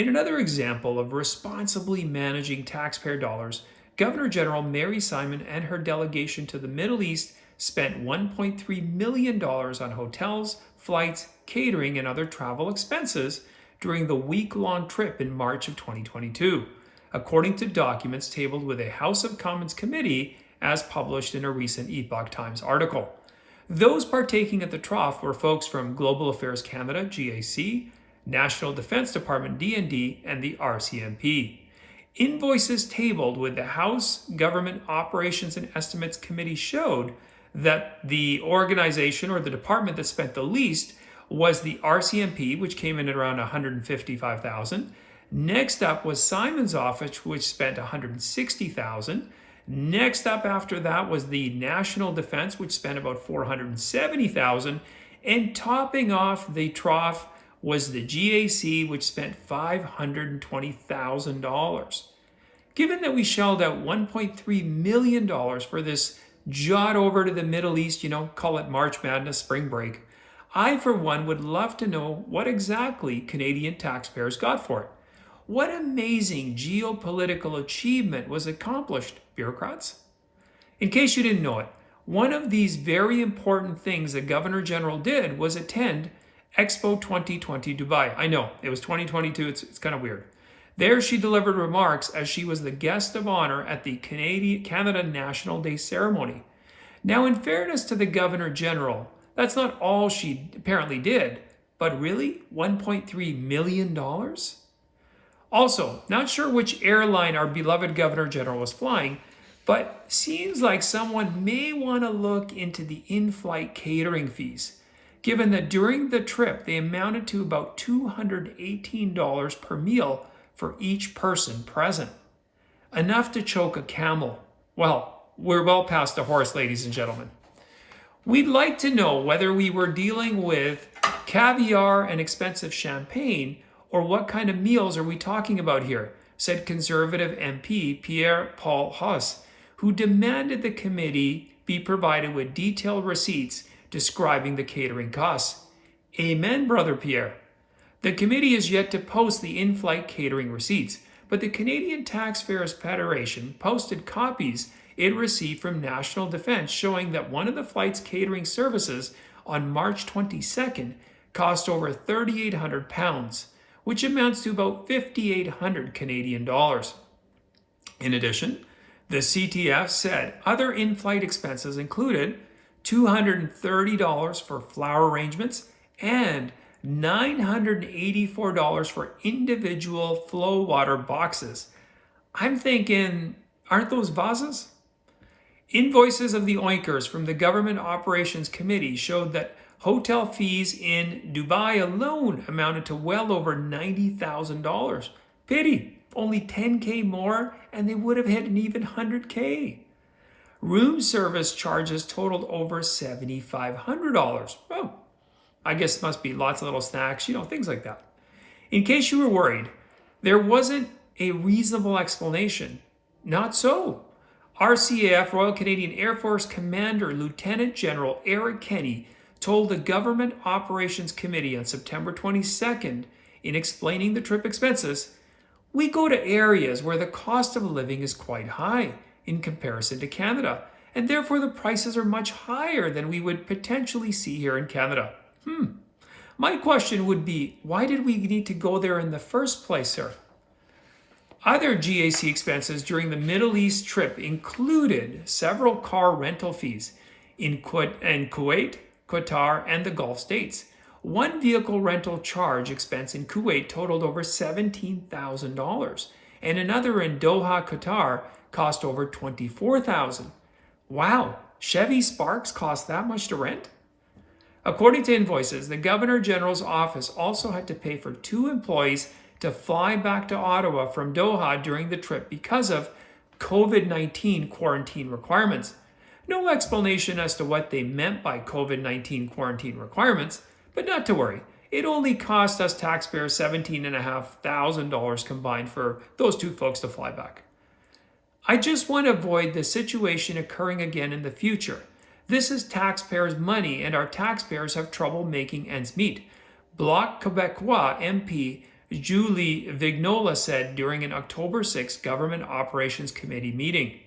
In another example of responsibly managing taxpayer dollars, Governor General Mary Simon and her delegation to the Middle East spent $1.3 million on hotels, flights, catering, and other travel expenses during the week-long trip in March of 2022, according to documents tabled with a House of Commons committee as published in a recent Epoch Times article. Those partaking at the trough were folks from Global Affairs Canada, GAC, National Defense Department, DND, and the RCMP. Invoices tabled with the House Government Operations and Estimates Committee showed that the organization or the department that spent the least was the RCMP, which came in at around $155,000. Next up was Simon's office, which spent $160,000. Next up after that was the National Defense, which spent about $470,000. And topping off the trough was the GAC, which spent $520,000. Given that we shelled out $1.3 million for this jaunt over to the Middle East, call it March Madness, spring break, I, for one, would love to know what exactly Canadian taxpayers got for it. What amazing geopolitical achievement was accomplished, bureaucrats? In case you didn't know it, one of these very important things the Governor General did was attend Expo 2020 Dubai. I know, it was 2022, it's kind of weird. There she delivered remarks as she was the guest of honor at the Canada National Day ceremony. Now, in fairness to the Governor General, that's not all she apparently did, but really, $1.3 million? Also, not sure which airline our beloved Governor General was flying, but seems like someone may want to look into the in-flight catering fees, given that during the trip they amounted to about $218 per meal for each person present. Enough to choke a camel. Well, we're well past the horse, ladies and gentlemen. We'd like to know whether we were dealing with caviar and expensive champagne, or what kind of meals are we talking about here, said Conservative MP Pierre-Paul Huss, who demanded the committee be provided with detailed receipts describing the catering costs. Amen, Brother Pierre. The committee is yet to post the in-flight catering receipts, but the Canadian Taxpayers Federation posted copies it received from National Defense showing that one of the flight's catering services on March 22nd cost over £3,800, which amounts to about 5,800 Canadian dollars. In addition, the CTF said other in-flight expenses included $230 for flower arrangements and $984 for individual flow water boxes. I'm thinking, aren't those vases? Invoices of the oinkers from the Government Operations Committee showed that hotel fees in Dubai alone amounted to well over $90,000. Pity, only $10K more and they would have hit an even $100K. Room service charges totaled over $7,500. Oh, I guess it must be lots of little snacks, things like that. In case you were worried, there wasn't a reasonable explanation. Not so. RCAF, Royal Canadian Air Force Commander Lieutenant General Eric Kenney told the Government Operations Committee on September 22nd, in explaining the trip expenses, we go to areas where the cost of living is quite high in comparison to Canada, and therefore the prices are much higher than we would potentially see here in Canada. My question would be, why did we need to go there in the first place, sir? Other GAC expenses during the Middle East trip included several car rental fees in Kuwait, Qatar, and the Gulf states. One vehicle rental charge expense in Kuwait totaled over $17,000, and another in Doha, Qatar, cost over $24,000. Wow, Chevy Sparks cost that much to rent? According to invoices, the Governor General's office also had to pay for 2 employees to fly back to Ottawa from Doha during the trip because of COVID-19 quarantine requirements. No explanation as to what they meant by COVID-19 quarantine requirements, but not to worry. It only cost us taxpayers $17,500 combined for those 2 folks to fly back. I just want to avoid the situation occurring again in the future. This is taxpayers' money and our taxpayers have trouble making ends meet. Bloc Québécois MP Julie Vignola said during an October 6th Government Operations Committee meeting.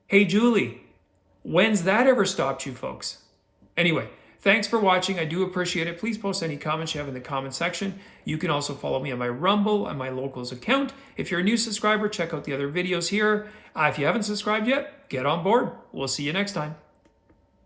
Hey, Julie, when's that ever stopped you folks? Anyway, thanks for watching. I do appreciate it. Please post any comments you have in the comment section. You can also follow me on my Rumble and my Locals account. If you're a new subscriber, check out the other videos here. If you haven't subscribed yet, get on board. We'll see you next time.